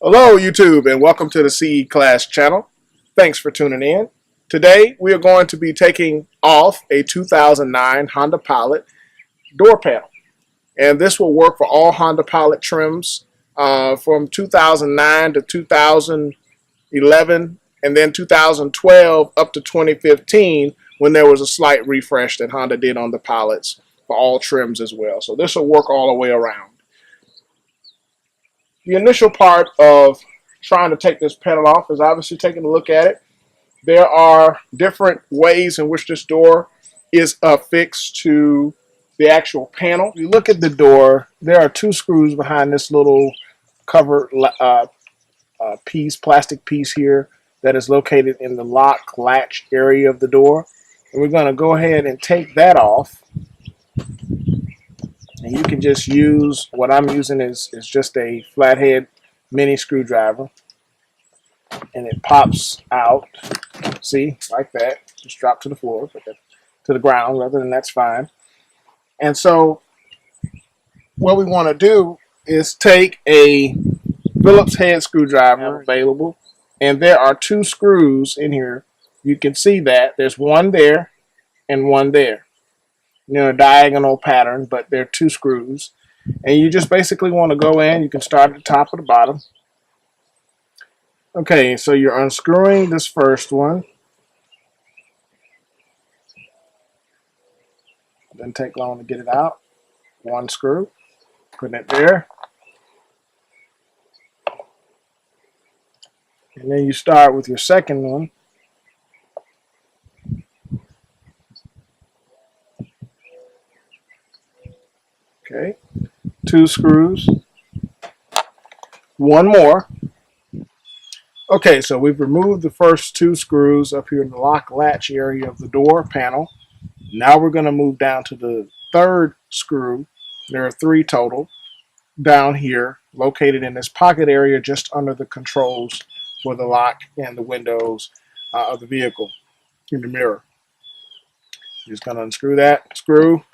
Hello, YouTube, and welcome to the CE Class channel. Thanks for tuning in. Today, we are going to be taking off a 2009 Honda Pilot door panel. And this will work for all Honda Pilot trims from 2009 to 2011, and then 2012 up to 2015 when there was a slight refresh that Honda did on the Pilots for all trims as well. So this will work all the way around. The initial part of trying to take this panel off is obviously taking a look at it. There are different ways in which this door is affixed to the actual panel. If you look at the door, there are two screws behind this little cover plastic piece here that is located in the lock latch area of the door. And we're going to go ahead and take that off. And you can just use, what I'm using is just a flathead mini screwdriver. And it pops out, see, like that. Just drop to the floor, to the ground rather, than that's fine. And so what we want to do is take a Phillips head screwdriver available. And there are two screws in here. You can see that. There's one there and one there. A diagonal pattern, but they're two screws. And you just basically want to go in. You can start at the top or the bottom. Okay, so you're unscrewing this first one. Doesn't take long to get it out. One screw, putting it there. And then you start with your second one. Okay, two screws, one more. Okay, so we've removed the first two screws up here in the lock latch area of the door panel. Now we're going to move down to the third screw. There are three total down here, located in this pocket area just under the controls for the lock and the windows of the vehicle in the mirror. You're just going to unscrew that screw.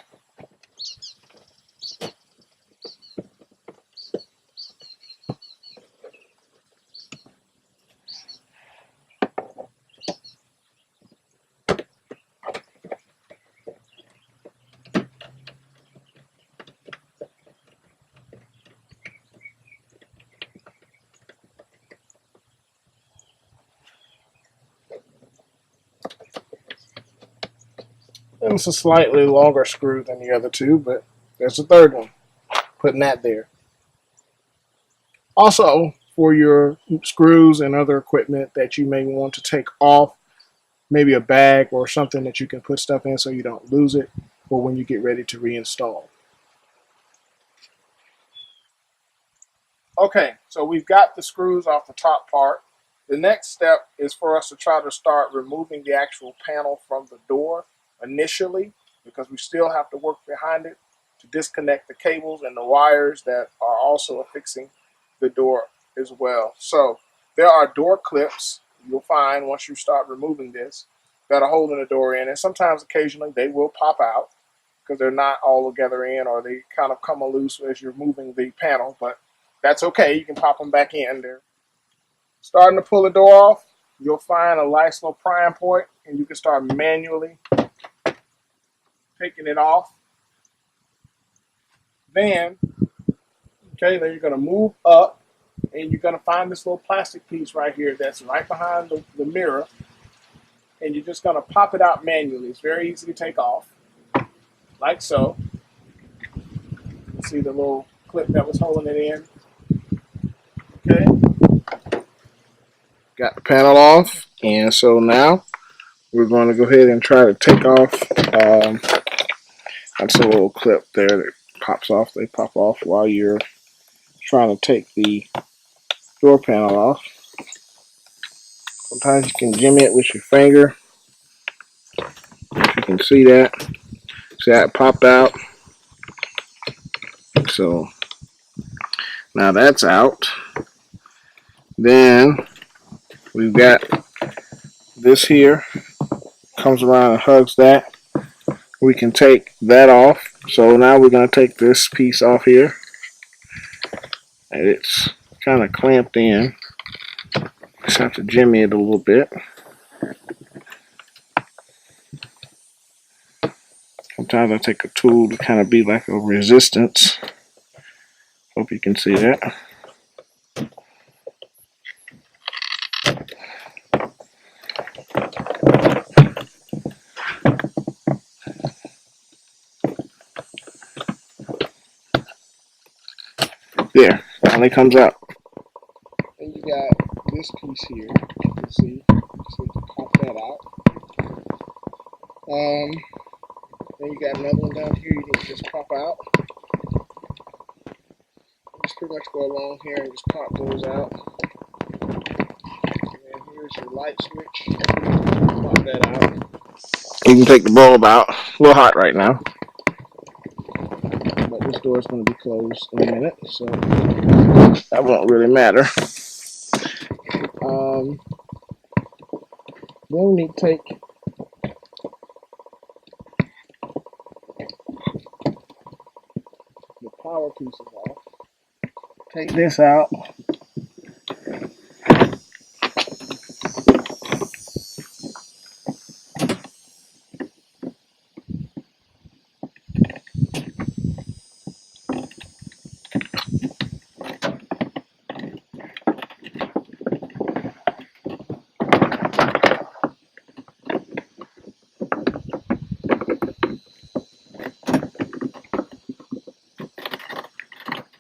And it's a slightly longer screw than the other two, but there's a third one. Putting that there. Also, for your screws and other equipment that you may want to take off, maybe a bag or something that you can put stuff in so you don't lose it for when you get ready to reinstall. Okay, so we've got the screws off the top part. The next step is for us to try to start removing the actual panel from the door initially, because we still have to work behind it to disconnect the cables and the wires that are also affixing the door as well. So there are door clips you'll find once you start removing this that are holding the door in, and sometimes occasionally they will pop out because they're not all together in, or they kind of come loose as you're moving the panel, but that's okay. You can pop them back in there. Starting to pull the door off, you'll find a nice little prying point, and you can start manually taking it off. Then you're going to move up, and you're going to find this little plastic piece right here that's right behind the mirror, and you're just going to pop it out manually. It's very easy to take off, like so. You see the little clip that was holding it in. Okay. Got the panel off, and so now we're going to go ahead and try to take off. That's a little clip there that pops off. They pop off while you're trying to take the door panel off. Sometimes you can jimmy it with your finger. If you can see that. See how it popped out? So now that's out. Then we've got this here. Comes around and hugs that. We can take that off. So now we're going to take this piece off here. And it's kind of clamped in. Just have to jimmy it a little bit. Sometimes I take a tool to kind of be like a resistance. Hope you can see that. There, finally comes out. And you got this piece here. You can see, so you can pop that out. Then you got another one down here. You can just pop out. Just pretty much go along here and just pop those out. And then here's your light switch. Pop that out. You can take the bulb out. A little hot right now. But this door is going to be closed in a minute, so that won't really matter. Then we need to take the power pieces off. Take this out.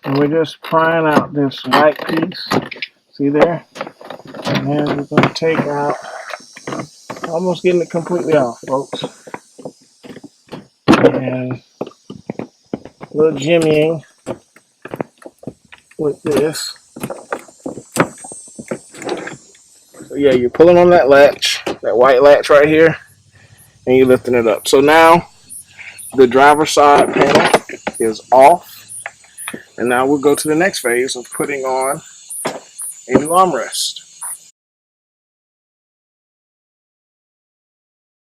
And we're just prying out this white piece. See there? And then we're going to take out, almost getting it completely off, folks. And a little jimmying with this. So yeah, you're pulling on that latch, that white latch right here, and you're lifting it up. So now the driver's side panel is off. And now we'll go to the next phase of putting on a new armrest.